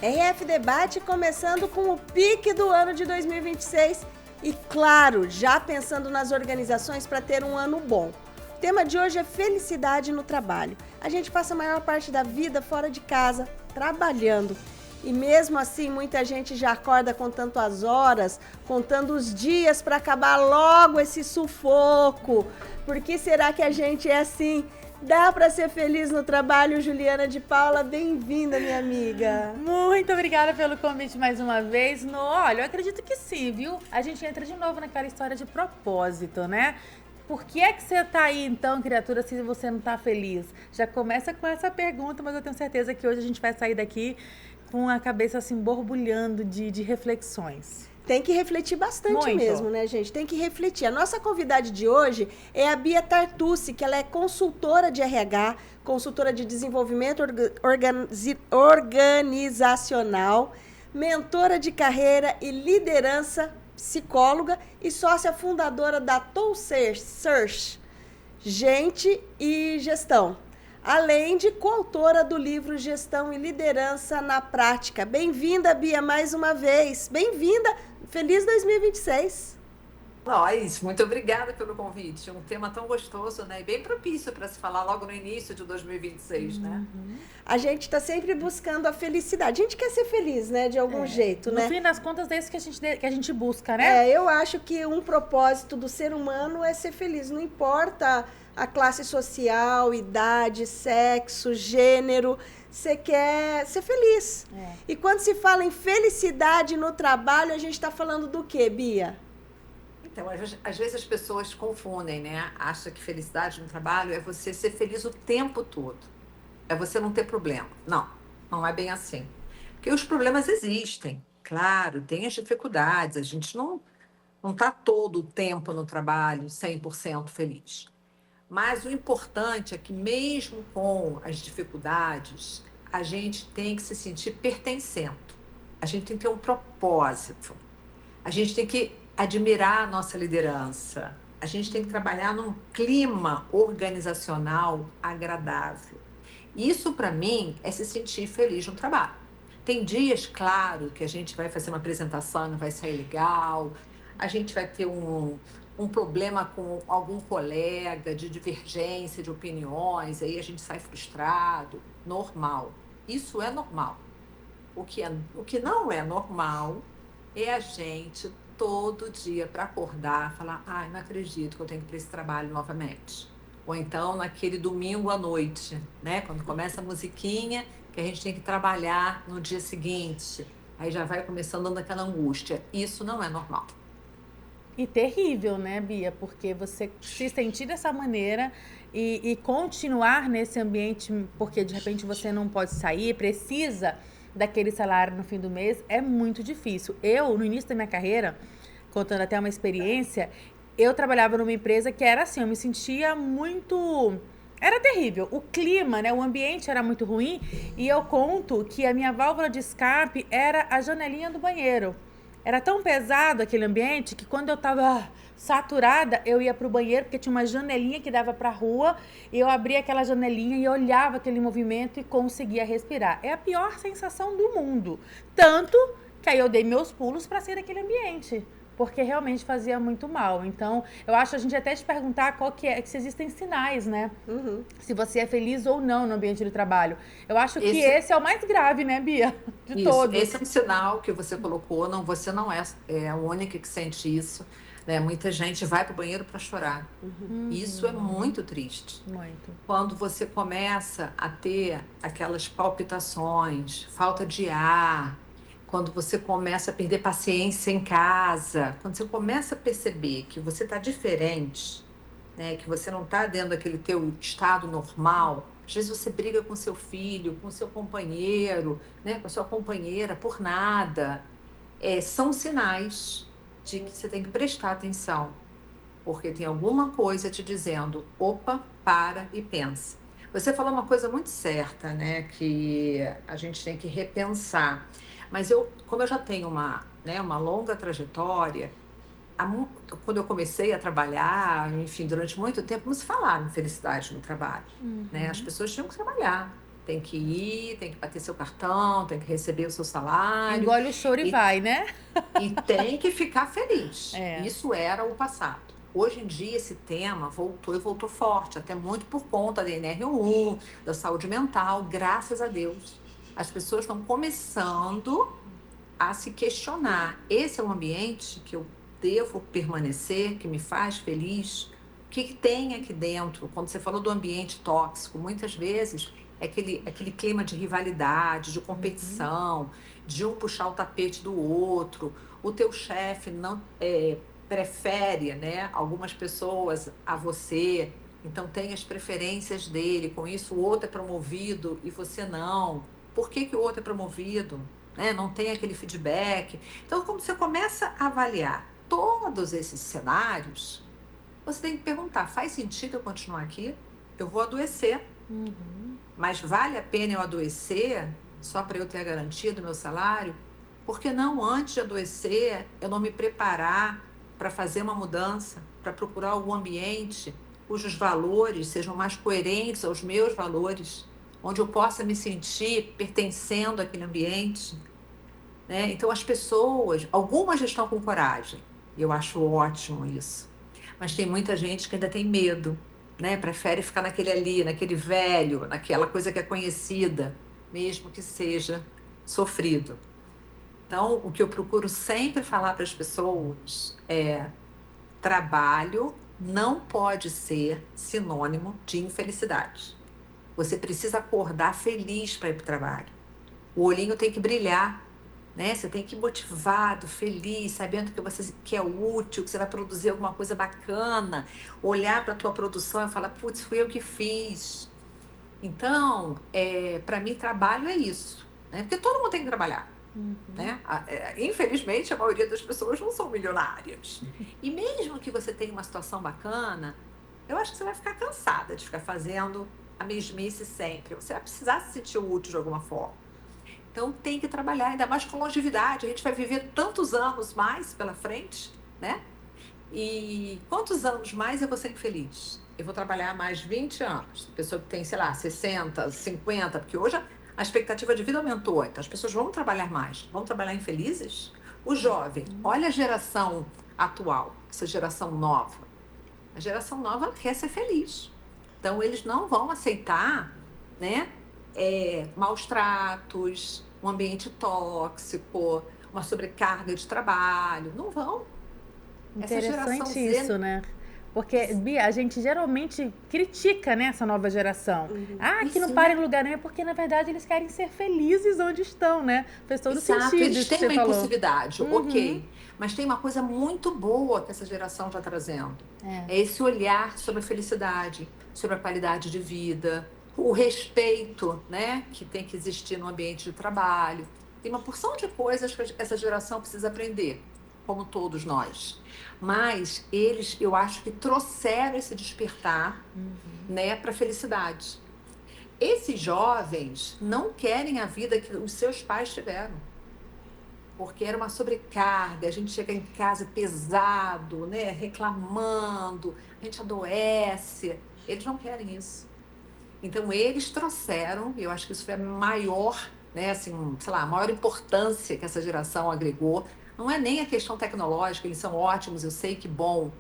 RF Debate começando com o pique do ano de 2026 e, claro, já pensando nas organizações para ter um ano bom. O tema de hoje é felicidade no trabalho. A gente passa a maior parte da vida fora de casa, trabalhando. E mesmo assim, muita gente já acorda contando as horas, contando os dias para acabar logo esse sufoco. Por que será que a gente é assim? Dá para ser feliz no trabalho, Juliana de Paula? Bem-vinda, minha amiga. Muito obrigada pelo convite mais uma vez. Olha, eu acredito que sim, viu? A gente entra de novo naquela história de propósito, né? Por que é que você tá aí, então, criatura, se você não tá feliz? Já começa com essa pergunta, mas eu tenho certeza que hoje a gente vai sair daqui com a cabeça assim borbulhando de reflexões. Tem que refletir bastante Muito. mesmo, né, gente? Tem que refletir. A nossa convidada de hoje é a Bia Tartucci, que ela é consultora de RH, consultora de desenvolvimento organizacional, mentora de carreira e liderança, psicóloga e sócia fundadora da Tool Search, Gente e Gestão. Além de coautora do livro Gestão e Liderança na Prática. Bem-vinda, Bia, mais uma vez. Bem-vinda. Feliz 2026. Nós, muito obrigada pelo convite. Um tema tão gostoso, né? E bem propício para se falar logo no início de 2026, né? A gente está sempre buscando a felicidade. A gente quer ser feliz, né? De algum jeito, né? No fim das contas, é isso que a gente busca, né? Eu acho que um propósito do ser humano é ser feliz. Não importa a classe social, idade, sexo, gênero, você quer ser feliz. E quando se fala em felicidade no trabalho, a gente está falando do quê, Bia? Então, às vezes as pessoas confundem, né? Acham que felicidade no trabalho é você ser feliz o tempo todo. É você não ter problema. Não, não é bem assim. Porque os problemas existem, claro, tem as dificuldades. A gente não está todo o tempo no trabalho 100% feliz. Mas o importante é que mesmo com as dificuldades, a gente tem que se sentir pertencendo. A gente tem que ter um propósito. A gente tem que admirar a nossa liderança. A gente tem que trabalhar num clima organizacional agradável. Isso, para mim, é se sentir feliz no trabalho. Tem dias, claro, que a gente vai fazer uma apresentação e não vai sair legal. A gente vai ter um problema com algum colega de divergência de opiniões, aí a gente sai frustrado. Normal. Isso é normal. O que não é normal é a gente todo dia para acordar falar, ai, não acredito que eu tenho que ir para esse trabalho novamente. Ou então naquele domingo à noite, né? Quando começa a musiquinha, que a gente tem que trabalhar no dia seguinte. Aí já vai começando aquela angústia. Isso não é normal. E terrível, né, Bia? Porque você se sentir dessa maneira e continuar nesse ambiente, porque de repente você não pode sair, precisa daquele salário no fim do mês, é muito difícil. Eu, no início da minha carreira, contando até uma experiência, eu trabalhava numa empresa que era assim, eu me sentia muito... Era terrível. O clima, né, o ambiente era muito ruim e eu conto que a minha válvula de escape era a janelinha do banheiro. Era tão pesado aquele ambiente que quando eu tava saturada, eu ia pro banheiro, porque tinha uma janelinha que dava pra rua, e eu abria aquela janelinha e olhava aquele movimento e conseguia respirar. É a pior sensação do mundo. Tanto que aí eu dei meus pulos pra sair daquele ambiente, porque realmente fazia muito mal. Então, eu acho a gente até te perguntar qual que é, que se existem sinais, né? Se você é feliz ou não no ambiente de trabalho. Eu acho que esse é o mais grave, né, Bia? De todos. Esse é um sinal que você colocou, você não é a única que sente isso, né? Muita gente vai para o banheiro para chorar. Isso é muito triste. Muito. Quando você começa a ter aquelas palpitações, falta de ar, quando você começa a perder paciência em casa, quando você começa a perceber que você está diferente, né, que você não está dentro daquele teu estado normal, às vezes você briga com seu filho, com seu companheiro, né, com a sua companheira por nada, são sinais de que você tem que prestar atenção, porque tem alguma coisa te dizendo, opa, para e pensa. Você falou uma coisa muito certa, né, que a gente tem que repensar. Mas como eu já tenho uma longa trajetória, quando eu comecei a trabalhar, enfim, durante muito tempo, não se falava em felicidade no trabalho, né? As pessoas tinham que trabalhar. Tem que ir, tem que bater seu cartão, tem que receber o seu salário. Engole o choro e vai, né? E tem que ficar feliz. É. Isso era o passado. Hoje em dia, esse tema voltou e voltou forte, até muito por conta da NR1, da saúde mental, graças a Deus. As pessoas estão começando a se questionar. Esse é um ambiente que eu devo permanecer, que me faz feliz? O que tem aqui dentro? Quando você falou do ambiente tóxico, muitas vezes é aquele clima de rivalidade, de competição, de um puxar o tapete do outro. O teu chefe não prefere, né, algumas pessoas a você, então tem as preferências dele, com isso o outro é promovido e você não. Por que o outro é promovido? Né? Não tem aquele feedback. Então, quando você começa a avaliar todos esses cenários, você tem que perguntar, faz sentido eu continuar aqui? Eu vou adoecer. Mas vale a pena eu adoecer só para eu ter a garantia do meu salário? Por que não, antes de adoecer, eu não me preparar para fazer uma mudança, para procurar algum ambiente cujos valores sejam mais coerentes aos meus valores, onde eu possa me sentir pertencendo àquele ambiente? Né? Então, as pessoas, algumas já estão com coragem, e eu acho ótimo isso, mas tem muita gente que ainda tem medo, né? Prefere ficar naquele ali, naquele velho, naquela coisa que é conhecida, mesmo que seja sofrido. Então, o que eu procuro sempre falar para as pessoas é: trabalho não pode ser sinônimo de infelicidade. Você precisa acordar feliz para ir para o trabalho. O olhinho tem que brilhar, né? Você tem que ir motivado, feliz, sabendo que é útil, que você vai produzir alguma coisa bacana, olhar para a tua produção e falar, putz, fui eu que fiz. Então, para mim, trabalho é isso, né? Porque todo mundo tem que trabalhar. Né? Infelizmente, a maioria das pessoas não são milionárias. E mesmo que você tenha uma situação bacana, eu acho que você vai ficar cansada de ficar fazendo a mesmice sempre. Você vai precisar se sentir útil de alguma forma. Então, tem que trabalhar, ainda mais com longevidade. A gente vai viver tantos anos mais pela frente, né? E quantos anos mais eu vou ser infeliz? Eu vou trabalhar mais 20 anos. Pessoa que tem, sei lá, 60, 50, porque hoje a expectativa de vida aumentou, então as pessoas vão trabalhar mais, vão trabalhar infelizes. O jovem, olha a geração atual, essa geração nova. A geração nova quer ser feliz. Então, eles não vão aceitar, né, maus tratos, um ambiente tóxico, uma sobrecarga de trabalho. Não vão. Essa geração Interessante Z isso, né? Porque, Bia, a gente geralmente critica, né, essa nova geração. Que não Isso, para né? em lugar nenhum, porque, na verdade, eles querem ser felizes onde estão, né? Fez todo Exato, sentido eles isso que têm você uma falou. impulsividade, ok. Mas tem uma coisa muito boa que essa geração está trazendo. É esse olhar sobre a felicidade, sobre a qualidade de vida, o respeito, né, que tem que existir no ambiente de trabalho. Tem uma porção de coisas que essa geração precisa aprender, como todos nós. Mas eles, eu acho que trouxeram esse despertar, né, para a felicidade. Esses jovens não querem a vida que os seus pais tiveram, porque era uma sobrecarga, a gente chega em casa pesado, né, reclamando, a gente adoece. Eles não querem isso. Então, eles trouxeram, e eu acho que isso foi a maior, né, assim, sei lá, a maior importância que essa geração agregou. Não é nem a questão tecnológica, eles são ótimos, eu sei que bom,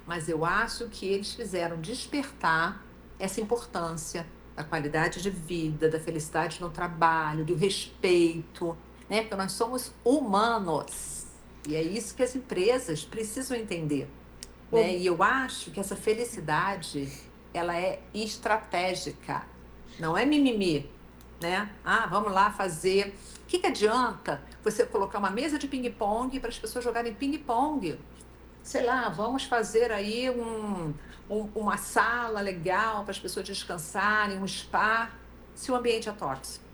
mas eu acho que eles fizeram despertar essa importância da qualidade de vida, da felicidade no trabalho, do respeito, né? Porque nós somos humanos. E é isso que as empresas precisam entender, né? E eu acho que essa felicidade, ela é estratégica, não é mimimi, né? Vamos lá fazer. O que adianta você colocar uma mesa de ping-pong para as pessoas jogarem ping-pong? Sei lá, vamos fazer aí uma sala legal para as pessoas descansarem, um spa, se o ambiente é tóxico.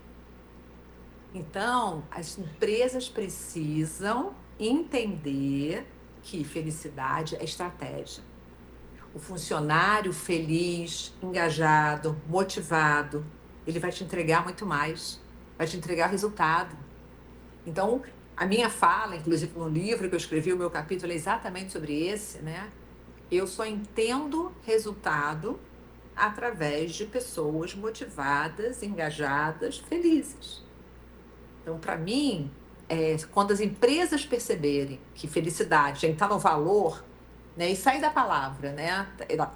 Então, as empresas precisam entender que felicidade é estratégia. O funcionário feliz, engajado, motivado, ele vai te entregar muito mais, vai te entregar resultado. Então, a minha fala, inclusive no livro que eu escrevi, o meu capítulo é exatamente sobre esse, né? Eu só entendo resultado através de pessoas motivadas, engajadas, felizes. Então, para mim, quando as empresas perceberem que felicidade está no valor, né, e sair da palavra, né,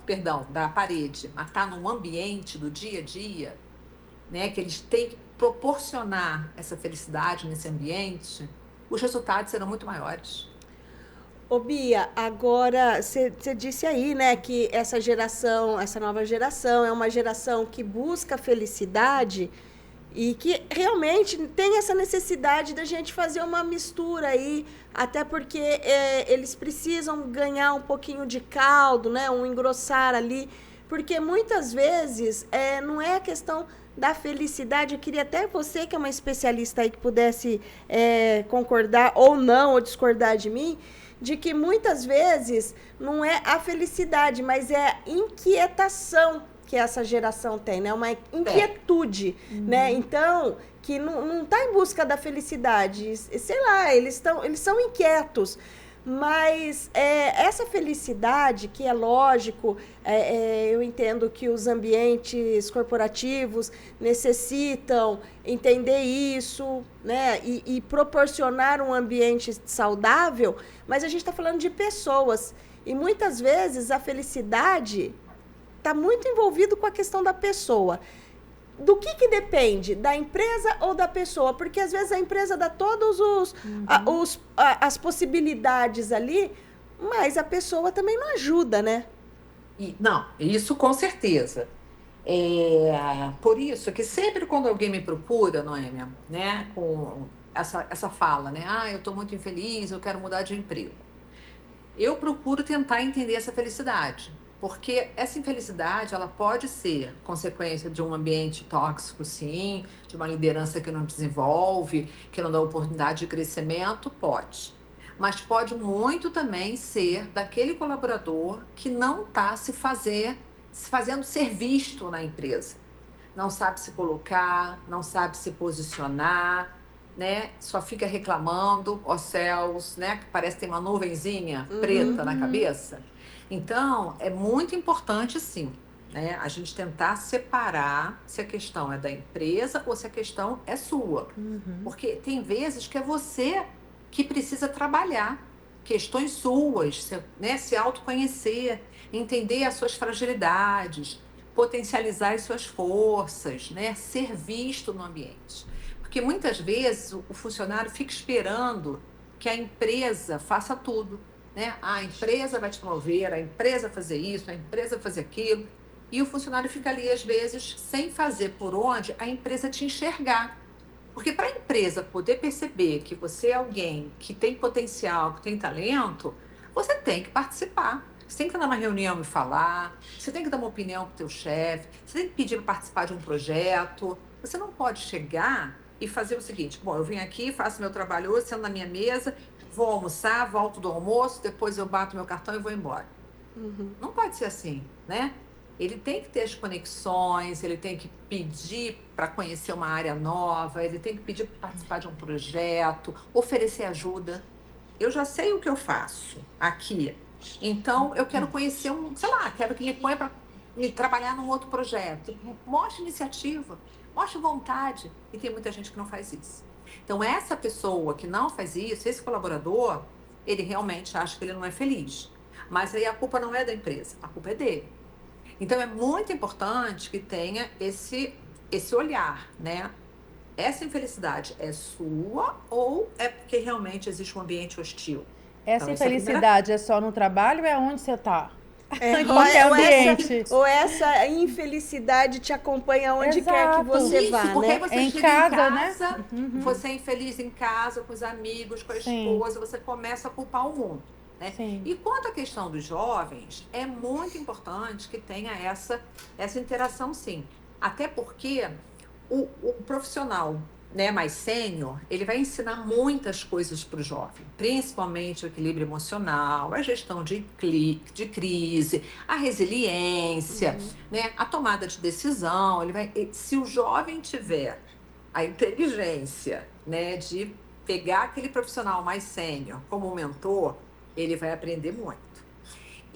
perdão, da parede, mas está num ambiente do dia a dia, né, que eles têm que proporcionar essa felicidade nesse ambiente, os resultados serão muito maiores. Ô Bia, agora você disse aí, né, que essa geração, essa nova geração é uma geração que busca felicidade e que realmente tem essa necessidade da gente fazer uma mistura aí, até porque eles precisam ganhar um pouquinho de caldo, né, um engrossar ali, porque muitas vezes não é a questão da felicidade. Eu queria até você, que é uma especialista aí, que pudesse concordar ou não, ou discordar de mim, de que muitas vezes não é a felicidade, mas é a inquietação que essa geração tem, né? Uma inquietude, né? Então, que não está em busca da felicidade, sei lá, eles são inquietos. Mas essa felicidade, que é lógico, eu entendo que os ambientes corporativos necessitam entender isso, né, e proporcionar um ambiente saudável, mas a gente está falando de pessoas. E muitas vezes a felicidade está muito envolvido com a questão da pessoa. Do que depende? Da empresa ou da pessoa? Porque às vezes a empresa dá todos as possibilidades ali, mas a pessoa também não ajuda, né? Não, isso com certeza. Por isso que sempre quando alguém me procura, Noêmia, né, com essa fala, né? Eu estou muito infeliz, eu quero mudar de emprego. Eu procuro tentar entender essa felicidade. Porque essa infelicidade, ela pode ser consequência de um ambiente tóxico, sim, de uma liderança que não desenvolve, que não dá oportunidade de crescimento, pode. Mas pode muito também ser daquele colaborador que não está se fazendo ser visto na empresa. Não sabe se colocar, não sabe se posicionar, né? Só fica reclamando, ó céus, né? Que parece que tem uma nuvenzinha preta na cabeça. Então, é muito importante, sim, né, a gente tentar separar se a questão é da empresa ou se a questão é sua. Porque tem vezes que é você que precisa trabalhar questões suas, né, se autoconhecer, entender as suas fragilidades, potencializar as suas forças, né, ser visto no ambiente. Porque muitas vezes o funcionário fica esperando que a empresa faça tudo. Né? A empresa vai te promover, a empresa fazer isso, a empresa fazer aquilo. E o funcionário fica ali, às vezes, sem fazer por onde a empresa te enxergar. Porque para a empresa poder perceber que você é alguém que tem potencial, que tem talento, você tem que participar. Você tem que estar numa reunião e falar, você tem que dar uma opinião para o teu chefe, você tem que pedir para participar de um projeto. Você não pode chegar e fazer o seguinte: bom, eu vim aqui, faço meu trabalho hoje, sento na minha mesa, vou almoçar, volto do almoço, depois eu bato meu cartão e vou embora. Não pode ser assim, né? Ele tem que ter as conexões, ele tem que pedir para conhecer uma área nova, ele tem que pedir para participar de um projeto, oferecer ajuda. Eu já sei o que eu faço aqui, então eu quero conhecer quero que me ponha para trabalhar num outro projeto. Mostre iniciativa, mostre vontade, e tem muita gente que não faz isso. Então, essa pessoa que não faz isso, esse colaborador, ele realmente acha que ele não é feliz. Mas aí a culpa não é da empresa, a culpa é dele. Então, é muito importante que tenha esse olhar, né? Essa infelicidade é sua ou é porque realmente existe um ambiente hostil? Essa infelicidade é só no trabalho ou é onde você está? Em qualquer ambiente. Ou essa infelicidade te acompanha onde quer que você vá, porque né? Você chega em casa, né? Você é infeliz em casa, com os amigos, com a esposa, você começa a culpar o mundo. Né? E quanto à questão dos jovens, é muito importante que tenha essa interação, sim. Até porque o profissional, né, mais sênior, ele vai ensinar muitas coisas para o jovem, principalmente o equilíbrio emocional, a gestão de crise, a resiliência, né, a tomada de decisão. Se o jovem tiver a inteligência, né, de pegar aquele profissional mais sênior como mentor, ele vai aprender muito.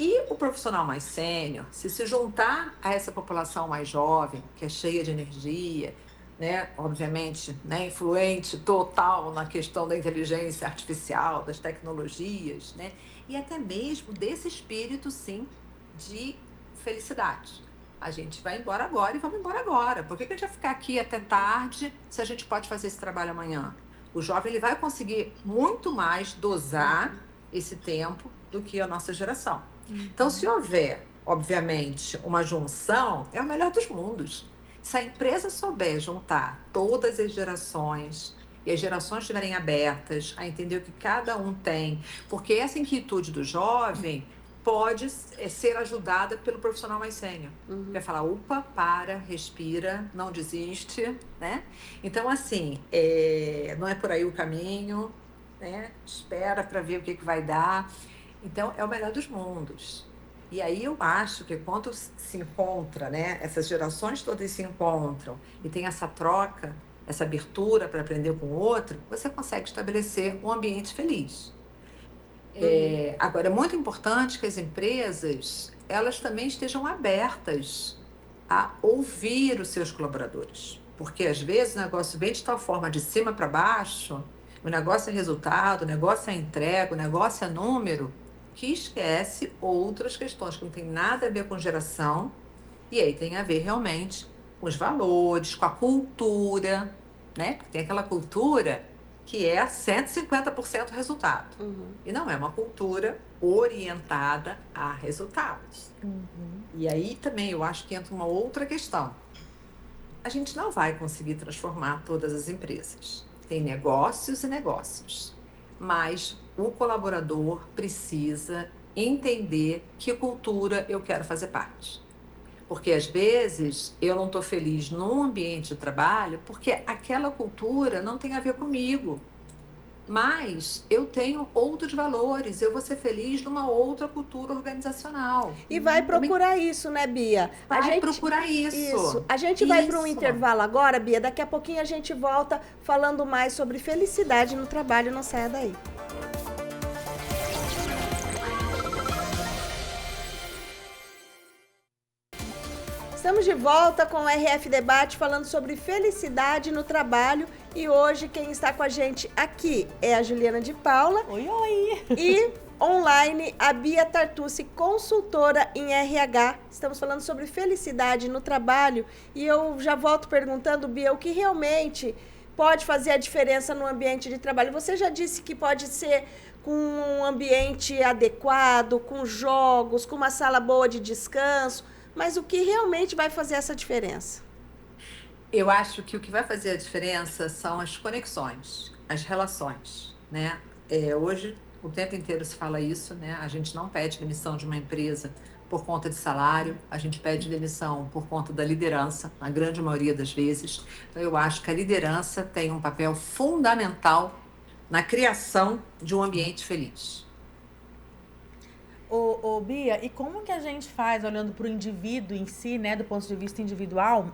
E o profissional mais sênior, se juntar a essa população mais jovem, que é cheia de energia, né, obviamente, né, influente total na questão da inteligência artificial, das tecnologias, né, e até mesmo desse espírito, sim, de felicidade. A gente vai embora agora e vamos embora agora. Por que que a gente vai ficar aqui até tarde se a gente pode fazer esse trabalho amanhã? O jovem ele vai conseguir muito mais dosar esse tempo do que a nossa geração. Então, se houver, obviamente, uma junção, é o melhor dos mundos. Se a empresa souber juntar todas as gerações e as gerações estiverem abertas a entender o que cada um tem, porque essa inquietude do jovem pode ser ajudada pelo profissional mais sênior. Vai falar, opa, para, respira, não desiste, né? Então, assim, não é por aí o caminho, né? Espera para ver o que vai dar. Então, é o melhor dos mundos. E aí eu acho que quando se encontra, né, essas gerações todas se encontram e tem essa troca, essa abertura para aprender com o outro, você consegue estabelecer um ambiente feliz. Agora, é muito importante que as empresas, elas também estejam abertas a ouvir os seus colaboradores. Porque, às vezes, o negócio vem de tal forma de cima para baixo, o negócio é resultado, o negócio é entrega, o negócio é número, que esquece outras questões que não tem nada a ver com geração, e aí tem a ver realmente com os valores, com a cultura, né? Porque tem aquela cultura que é 150% resultado. E não é uma cultura orientada a resultados. E aí também eu acho que entra uma outra questão. A gente não vai conseguir transformar todas as empresas. Tem negócios e negócios. Mas o colaborador precisa entender que cultura eu quero fazer parte. Porque, às vezes, eu não estou feliz num ambiente de trabalho porque aquela cultura não tem a ver comigo. Mas eu tenho outros valores, eu vou ser feliz numa outra cultura organizacional. E vai procurar isso, né, Bia? Vai procurar isso. Isso. A gente vai para um intervalo agora, Bia. Daqui a pouquinho a gente volta falando mais sobre felicidade no trabalho. Não saia daí. Estamos de volta com o RF Debate falando sobre felicidade no trabalho e hoje quem está com a gente aqui é a Juliana de Paula. Oi, oi! E online a Bia Tartucci, consultora em RH. Estamos falando sobre felicidade no trabalho e eu já volto perguntando, Bia, o que realmente pode fazer a diferença no ambiente de trabalho? Você já disse que pode ser com um ambiente adequado, com jogos, com uma sala boa de descanso. Mas o que realmente vai fazer essa diferença? Eu acho que o que vai fazer a diferença são as conexões, as relações, né? Hoje, o tempo inteiro se fala isso, né? A gente não pede demissão de uma empresa por conta de salário, a gente pede demissão por conta da liderança, na grande maioria das vezes. Então, eu acho que a liderança tem um papel fundamental na criação de um ambiente feliz. Ô, Bia, e como que a gente faz, olhando para o indivíduo em si, né, do ponto de vista individual,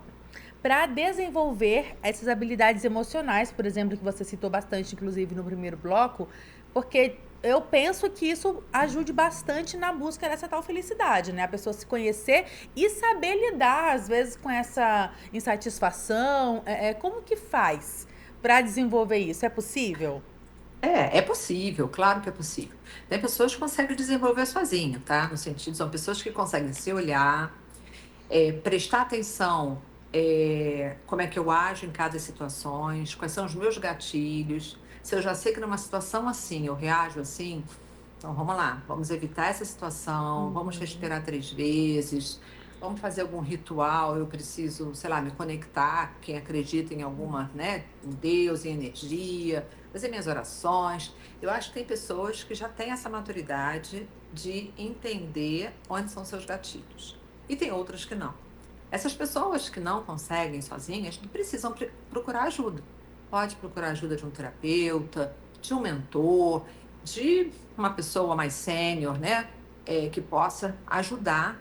para desenvolver essas habilidades emocionais, por exemplo, que você citou bastante, inclusive, no primeiro bloco, porque eu penso que isso ajude bastante na busca dessa tal felicidade, né? A pessoa se conhecer e saber lidar, às vezes, com essa insatisfação. Como que faz para desenvolver isso? É possível? É possível, claro que é possível. Tem pessoas que conseguem desenvolver sozinho, tá? No sentido, são pessoas que conseguem se olhar, prestar atenção, como é que eu ajo em cada situação, quais são os meus gatilhos. Se eu já sei que numa situação assim, eu reajo assim, então vamos lá, vamos evitar essa situação, vamos respirar 3 vezes, vamos fazer algum ritual, eu preciso, sei lá, me conectar, quem acredita em alguma, né, em Deus, em energia, fazer minhas orações. Eu acho que tem pessoas que já têm essa maturidade de entender onde são seus gatilhos. E tem outras que não. Essas pessoas que não conseguem sozinhas precisam procurar ajuda. Pode procurar ajuda de um terapeuta, de um mentor, de uma pessoa mais sênior, né? Que possa ajudar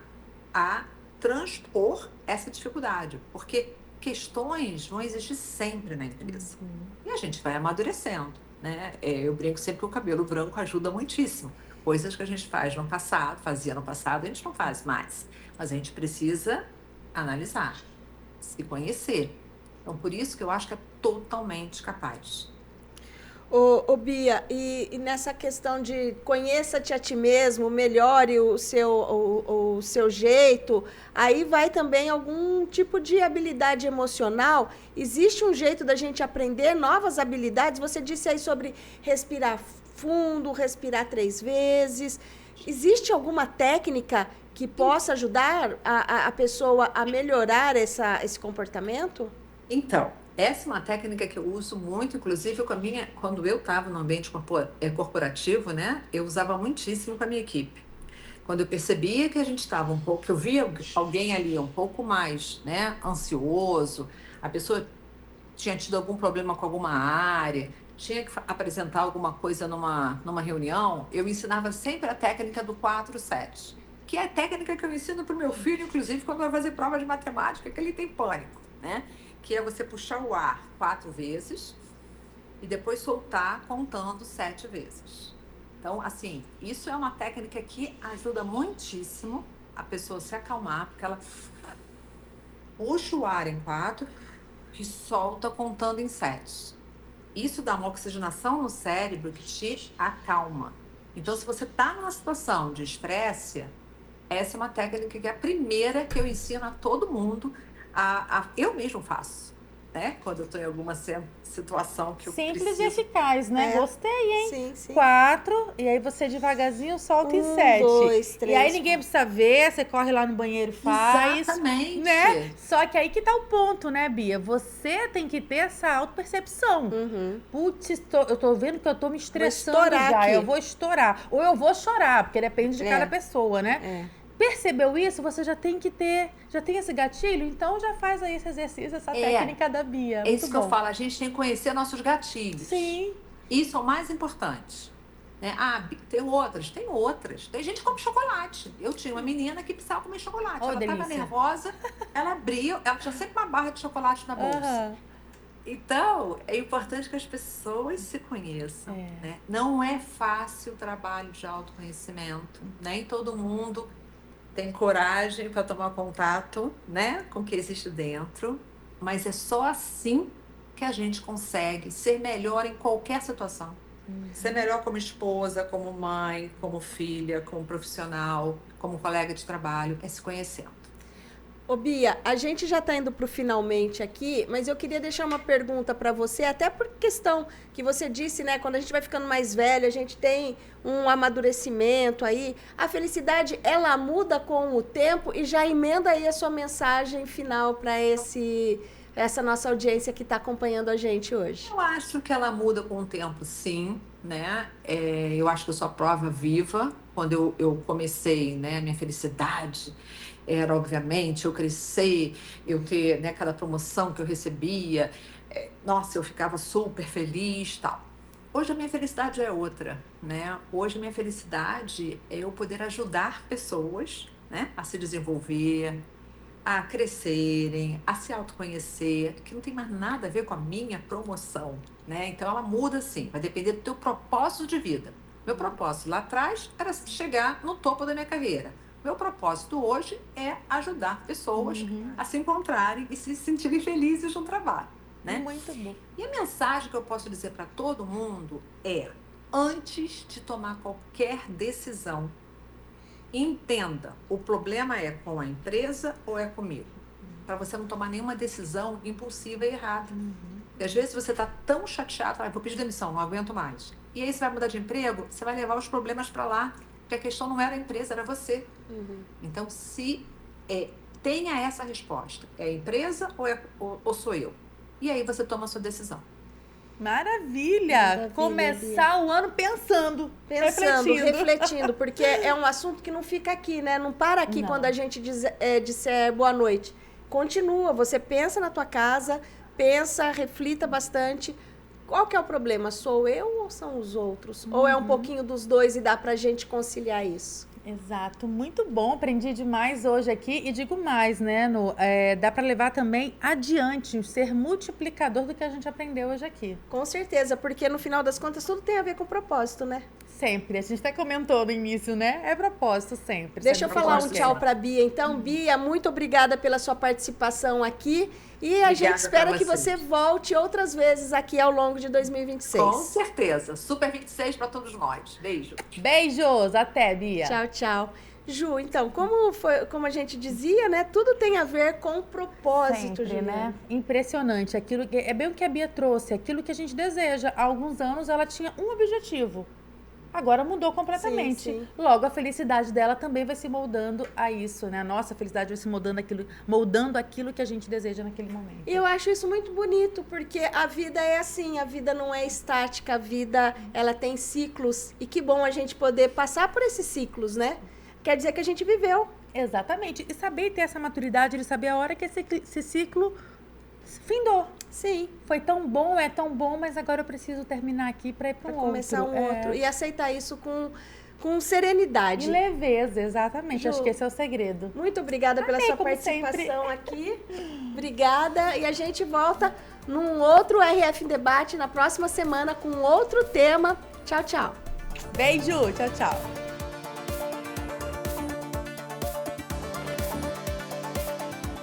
a transpor essa dificuldade. Porque questões vão existir sempre na empresa. E a gente vai amadurecendo, né? Eu brinco sempre que o cabelo branco ajuda muitíssimo. coisas que a gente faz no passado, fazia no passado, a gente não faz mais. Mas a gente precisa analisar, se conhecer. Então, por isso que eu acho que é totalmente capaz. Ô Bia, e nessa questão de conheça-te a ti mesmo, melhore o seu jeito, aí vai também algum tipo de habilidade emocional? Existe um jeito da gente aprender novas habilidades? Você disse aí sobre respirar fundo, respirar 3 vezes. Existe alguma técnica que possa ajudar a pessoa a melhorar esse comportamento? Então, essa é uma técnica que eu uso muito, inclusive quando eu estava no ambiente corporativo, né? Eu usava muitíssimo com a minha equipe. Quando eu percebia que a gente estava um pouco, que eu via alguém ali um pouco mais, né, ansioso, a pessoa tinha tido algum problema com alguma área, tinha que apresentar alguma coisa numa reunião, eu ensinava sempre a técnica do 4-7, que é a técnica que eu ensino para o meu filho, inclusive, quando vai fazer prova de matemática, que ele tem pânico, né? Que é você puxar o ar 4 vezes e depois soltar contando 7 vezes. Então, assim, isso é uma técnica que ajuda muitíssimo a pessoa se acalmar, porque ela puxa o ar em 4 e solta contando em 7. Isso dá uma oxigenação no cérebro que te acalma. Então, se você está numa situação de estresse, essa é uma técnica que é a primeira que eu ensino a todo mundo. Eu mesmo faço, né? Quando eu estou em alguma situação que eu Simples preciso. e eficaz, né? É. Gostei, hein? Sim, sim. 4, e aí você devagarzinho solta em 7. 2, 3. E aí ninguém precisa ver, você corre lá no banheiro e faz. Exatamente. Né? Só que aí que tá o ponto, né, Bia? Você tem que ter essa autopercepção. Uhum. Putz, eu tô vendo que eu tô me estressando estourar já. aqui. Eu vou estourar. Ou eu vou chorar, porque depende de É. cada pessoa, né? É. Percebeu isso? Você já tem que ter, já tem esse gatilho? Então já faz aí esse exercício, essa técnica da Bia. É isso que eu falo, a gente tem que conhecer nossos gatilhos. Sim. Isso é o mais importante. Né? Tem outras. Tem gente que come chocolate. Eu tinha uma menina que precisava comer chocolate. Oh, ela estava delícia. nervosa, ela abriu, ela tinha sempre uma barra de chocolate na bolsa. Aham. Então, é importante que as pessoas se conheçam. Né? Não é fácil o trabalho de autoconhecimento. Nem todo mundo tem coragem para tomar contato, né, com o que existe dentro. Mas é só assim que a gente consegue ser melhor em qualquer situação. Ser melhor como esposa, como mãe, como filha, como profissional, como colega de trabalho, é se conhecendo. Ô Bia, a gente já está indo para o finalmente aqui, mas eu queria deixar uma pergunta para você, até por questão que você disse, né? Quando a gente vai ficando mais velho, a gente tem um amadurecimento aí. A felicidade, ela muda com o tempo, e já emenda aí a sua mensagem final para essa nossa audiência que está acompanhando a gente hoje. Eu acho que ela muda com o tempo, sim, né? Eu acho que eu sou a prova viva. Quando eu comecei, né, a minha felicidade era, obviamente, eu crescer, eu ter, né, cada promoção que eu recebia. Nossa, eu ficava super feliz, tal. Hoje a minha felicidade é outra, né? Hoje a minha felicidade é eu poder ajudar pessoas, né, a se desenvolver, a crescerem, a se autoconhecer, que não tem mais nada a ver com a minha promoção, né? Então ela muda, sim, vai depender do teu propósito de vida. Meu propósito lá atrás era chegar no topo da minha carreira. Meu propósito hoje é ajudar pessoas a se encontrarem e se sentirem felizes no trabalho, né? Muito bom. E a mensagem que eu posso dizer para todo mundo é: antes de tomar qualquer decisão, entenda, o problema é com a empresa ou é comigo? Para você não tomar nenhuma decisão impulsiva e errada. E às vezes você está tão chateado, vou pedir demissão, não aguento mais. E aí você vai mudar de emprego, você vai levar os problemas para lá, porque a questão não era a empresa, era você. Então, tenha essa resposta. É a empresa ou sou eu? E aí você toma a sua decisão. Maravilha! Começar o ano pensando, refletindo, porque é um assunto que não fica aqui, né? Não para aqui quando a gente disser boa noite. Continua, você pensa na tua casa, reflita bastante. Qual que é o problema? Sou eu ou são os outros? Ou é um pouquinho dos dois e dá pra gente conciliar isso? Exato, muito bom, aprendi demais hoje aqui e digo mais, né, dá para levar também adiante, ser multiplicador do que a gente aprendeu hoje aqui. Com certeza, porque no final das contas tudo tem a ver com propósito, né? Sempre. A gente até comentou no início, né? É propósito sempre. Deixa eu sempre falar um propósito. tchau para a Bia. Então, Bia, muito obrigada pela sua participação aqui. E a gente espera que você volte outras vezes aqui ao longo de 2026. Com certeza. Super 26 para todos nós. Beijo. Beijos. Até, Bia. Tchau, tchau. Ju, então, como a gente dizia, né? Tudo tem a ver com propósito, Sempre, Juliana. né? Impressionante. Aquilo que, é bem o que a Bia trouxe, aquilo que a gente deseja. Há alguns anos ela tinha um objetivo. Agora mudou completamente. Sim, sim. Logo, a felicidade dela também vai se moldando a isso, né? A nossa felicidade vai se moldando aquilo que a gente deseja naquele momento. E eu acho isso muito bonito, porque a vida é assim, a vida não é estática, a vida, ela tem ciclos. E que bom a gente poder passar por esses ciclos, né? Quer dizer que a gente viveu. Exatamente. E saber ter essa maturidade de saber a hora que esse ciclo findou. Sim. Foi tão bom, mas agora eu preciso terminar aqui para ir para um outro. Começar um outro. E aceitar isso com serenidade. E leveza, exatamente. Ju, acho que esse é o segredo. Muito obrigada pela sua participação aqui. Obrigada. E a gente volta num outro RF Debate na próxima semana com outro tema. Tchau, tchau. Beijo. Tchau, tchau.